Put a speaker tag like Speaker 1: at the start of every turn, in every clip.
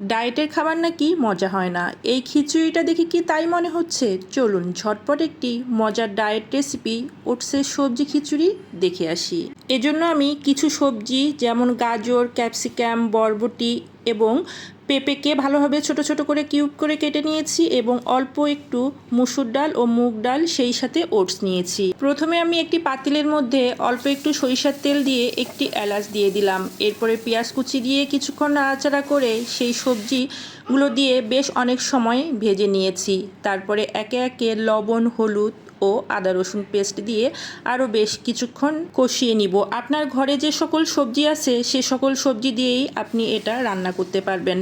Speaker 1: ডায়েটের খাবার নাকি মজা হয় না, এই খিচুড়িটা দেখে কি তাই মনে হচ্ছে? চলুন ঝটপট একটি মজার ডায়েট রেসিপি ওটসের সবজি খিচুড়ি দেখে আসি। এজন্য আমি কিছু সবজি যেমন গাজর, ক্যাপসিকাম, বরবটি এবং পেঁপেকে ভালোভাবে ছোট ছোট করে কিউব করে কেটে নিয়েছি এবং অল্প একটু মুসুর ডাল ও মুগ ডাল সেই সাথে ওটস নিয়েছি। প্রথমে আমি একটি পাতিলের মধ্যে অল্প একটু সরিষার তেল দিয়ে একটি এলাচ দিয়ে দিলাম। এরপরে পেঁয়াজ কুচি দিয়ে কিছুক্ষণ নাড়াচাড়া করে সেই সবজিগুলো দিয়ে বেশ অনেক সময় ভেজে নিয়েছি। তারপরে একে একে লবণ, হলুদ ও আদা রসুন পেস্ট দিয়ে আরও বেশ কিছুক্ষণ কষিয়ে নিব। আপনার ঘরে যে সকল সবজি আছে সে সকল সবজি দিয়েই আপনি এটা রান্না করতে পারবেন।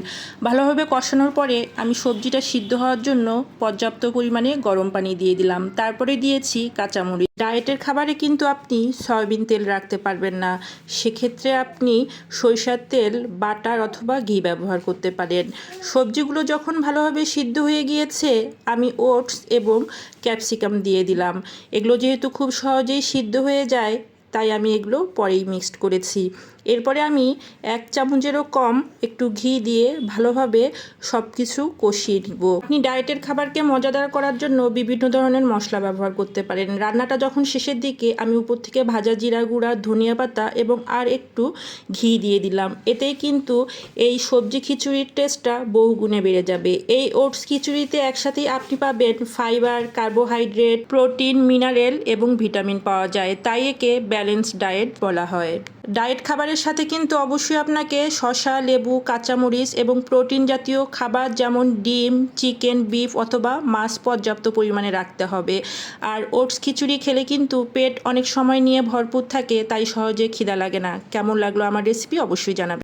Speaker 1: ভালোভাবে কষানোর পরে আমি সবজিটা সিদ্ধ হওয়ার জন্য পর্যাপ্ত পরিমাণে গরম পানি দিয়ে দিলাম। তারপরে দিয়েছি কাঁচামরিচ। ডায়েটের খাবারে কিন্তু আপনি সয়াবিন তেল রাখতে পারবেন না, সেক্ষেত্রে আপনি সরিষার তেল, বাটার অথবা ঘি ব্যবহার করতে পারেন। সবজিগুলো যখন ভালোভাবে সিদ্ধ হয়ে গিয়েছে আমি ওটস এবং ক্যাপসিকাম দিয়ে দিলাম। এগুলো যেহেতু খুব সহজেই সিদ্ধ হয়ে যায় তাই আমি এগুলো পরেই মিক্সড করেছি। এরপরে আমি 1 চামচেরও কম একটু ঘি দিয়ে ভালোভাবে সব কিছু কষিয়ে নিব। আপনি ডায়েটের খাবারকে মজাদার করার জন্য বিভিন্ন ধরনের মশলা ব্যবহার করতে পারেন। রান্নাটা যখন শেষের দিকে আমি উপর থেকে ভাজা জিরা গুঁড়া, ধনিয়া পাতা এবং আর একটু ঘি দিয়ে দিলাম। এতেই কিন্তু এই সবজি খিচুড়ির টেস্টটা বহুগুণে বেড়ে যাবে। এই ওটস খিচুড়িতে একসাথেই আপনি পাবেন ফাইবার, কার্বোহাইড্রেট, প্রোটিন, মিনারেল এবং ভিটামিন পাওয়া যায়, তাই একে ব্যালেন্সড ডায়েট বলা হয়। ডায়েট খাবারের সাথে কিন্তু অবশ্যই আপনাকে শসা, লেবু, কাঁচামরিচ এবং প্রোটিন জাতীয় খাবার যেমন ডিম, চিকেন, বিফ অথবা মাছ পর্যাপ্ত পরিমাণে রাখতে হবে। আর ওটস খিচুড়ি খেলে কিন্তু পেট অনেক সময় নিয়ে ভরপুর থাকে, তাই সহজে খিদা লাগে না। কেমন লাগলো আমার রেসিপি অবশ্যই জানাবেন।